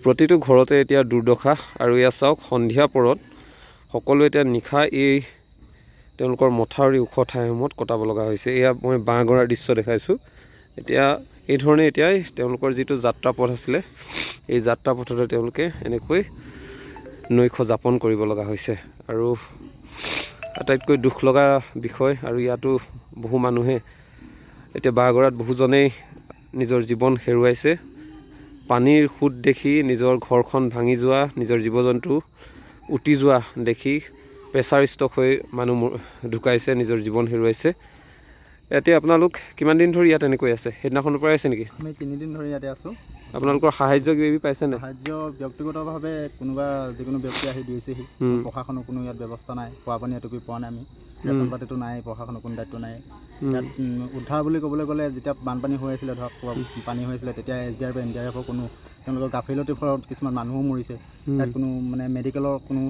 প্ৰতিটো ঘৰতে এতিয়া দুৰ্দশা আৰু এয়া চাওক সন্ধিয়া পৰত সকলোৱে এতিয়া নিশা এই তেওঁলোকৰ মথাউৰি ওখ ঠাইসমূহত কটাব লগা হৈছে। এয়া মই বাঁহগৰাৰ দৃশ্য দেখাইছোঁ। এতিয়া এই ধৰণে এতিয়াই তেওঁলোকৰ যিটো যাত্ৰা পথ আছিলে এই যাত্ৰা পথতে তেওঁলোকে এনেকৈ নৈশ যাপন কৰিব লগা হৈছে। আৰু আটাইতকৈ দুখ লগা বিষয়, আৰু ইয়াতো বহু মানুহে এতিয়া বাঁহগৰাত বহুজনেই নিজৰ জীৱন হেৰুৱাইছে। পানীৰ সোঁত দেখি নিজৰ ঘৰখন ভাঙি যোৱা, নিজৰ জীৱ জন্তু উটি যোৱা দেখি প্ৰেছাৰ ষ্ট্ৰক হৈ মানুহ ঢুকাইছে, নিজৰ জীৱন হেৰুৱাইছে। এতিয়া আপোনালোক কিমান দিন ধৰি ইয়াত এনেকৈ আছে? সেইদিনাখনৰ পৰাই আছে নেকি? আমি 3 দিন ধৰি ইয়াতে আছোঁ। আপোনালোকৰ সাহায্য কিবা পাইছে নাই? সাহায্য ব্যক্তিগতভাৱে কোনোবা যিকোনো ব্যক্তি আহি দিছেহি। প্ৰশাসনৰ কোনো ইয়াত ব্যৱস্থা নাই। খোৱা পানী এটুপি পোৱা নাই আমি। ৰেচন পাতিটো নাই, প্ৰশাসনৰ কোনো দায়িত্ব নাই। ইয়াত উদ্ধাৰ বুলি ক'বলৈ গ'লে যেতিয়া বানপানী হৈ আছিলে, ধৰক পানী হৈ আছিলে, তেতিয়া SDRF NDRFৰ কোনো তেওঁলোকৰ গাফিলতিৰ ফলত কিছুমান মানুহো মৰিছে। ইয়াত কোনো মানে মেডিকেলৰ কোনো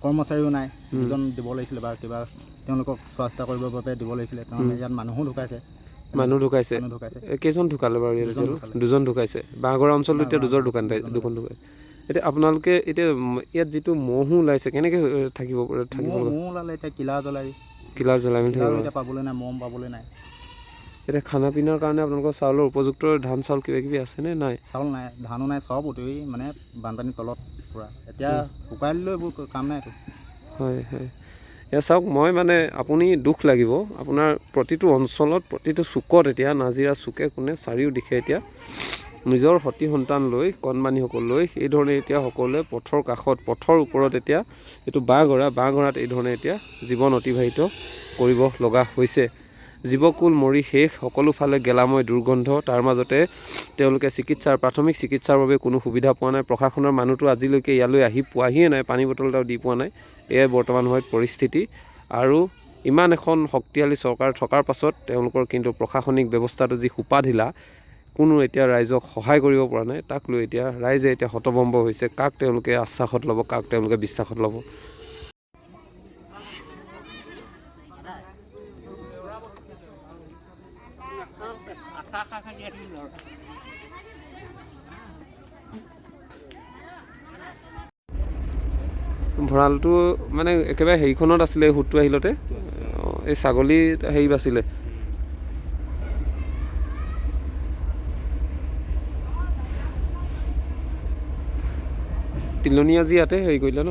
কৰ্মচাৰীও নাই, যিজন দিব লাগিছিলে বা কিবা তেওঁলোকক চোৱা চিতা কৰিবৰ বাবে দিব লাগিছিলে। ইয়াত মানুহো ঢুকাইছে। মানুহ ঢুকাইছে। কেইজন ঢুকালে বাৰু? দুজন ঢুকাইছে। বাঁহগৰা অঞ্চলত এতিয়া দুজন ঢুকাইছে। এতিয়া আপোনালোকে এতিয়া ইয়াত যিটো মহো ওলাইছে, কেনেকৈ থাকিব মহ ওলালে এতিয়া কিলাৰ জ্বলাই এতিয়া পাবলৈ নাই, মম পাবলৈ নাই। এতিয়া খানা পিনাৰ কাৰণে আপোনালোকৰ চাউলৰ উপযুক্ত ধান চাউল কিবা কিবি আছেনে? নাই, চাউল নাই, ধানো নাই, চব উঠি মানে বানপানীৰ তলত পূৰা। এতিয়া শুকাই দিলেও এইবোৰ কাম নাইতো। হয়। এয়া চাওক, মই মানে আপুনি দুখ লাগিব, আপোনাৰ প্ৰতিটো অঞ্চলত প্ৰতিটো চুকত এতিয়া নাজিৰা চুকে কোণে চাৰিওদিশে এতিয়া নিজৰ সতি সন্তান লৈ কণমানিসকল লৈ এই ধৰণে এতিয়া সকলোৱে পথৰ কাষত, পথৰ ওপৰত এতিয়া এইটো বাঁহগৰাত এই ধৰণে এতিয়া জীৱন অতিবাহিত কৰিব লগা হৈছে। জীৱকুল মৰি শেষ, সকলোফালে গেলাময় দুৰ্গন্ধ। তাৰ মাজতে তেওঁলোকে প্ৰাথমিক চিকিৎসাৰ বাবে কোনো সুবিধা পোৱা নাই। প্ৰশাসনৰ মানুহটো আজিলৈকে ইয়ালৈ আহি পোৱাহিয়ে নাই, পানী বটল এটাও দি পোৱা নাই। এয়াই বৰ্তমান সময়ত পৰিস্থিতি। আৰু ইমান এখন শক্তিশালী চৰকাৰ থকাৰ পাছত তেওঁলোকৰ কিন্তু প্ৰশাসনিক ব্যৱস্থাটো যি সোপাঢিলা, কোনো এতিয়া ৰাইজক সহায় কৰিব পৰা নাই। তাক লৈ এতিয়া ৰাইজে এতিয়া হতভম্ব হৈছে। কাক তেওঁলোকে আশ্বাসত ল'ব, কাক তেওঁলোকে বিশ্বাসত ল'ব? ভঁৰালটো মানে একেবাৰে হেৰিখনত আছিলে, সোঁতটো আহিলতে এই ছাগলী হেৰি বাছিলে। তিলনী আজি ইয়াতে হেৰি কৰিলে ন?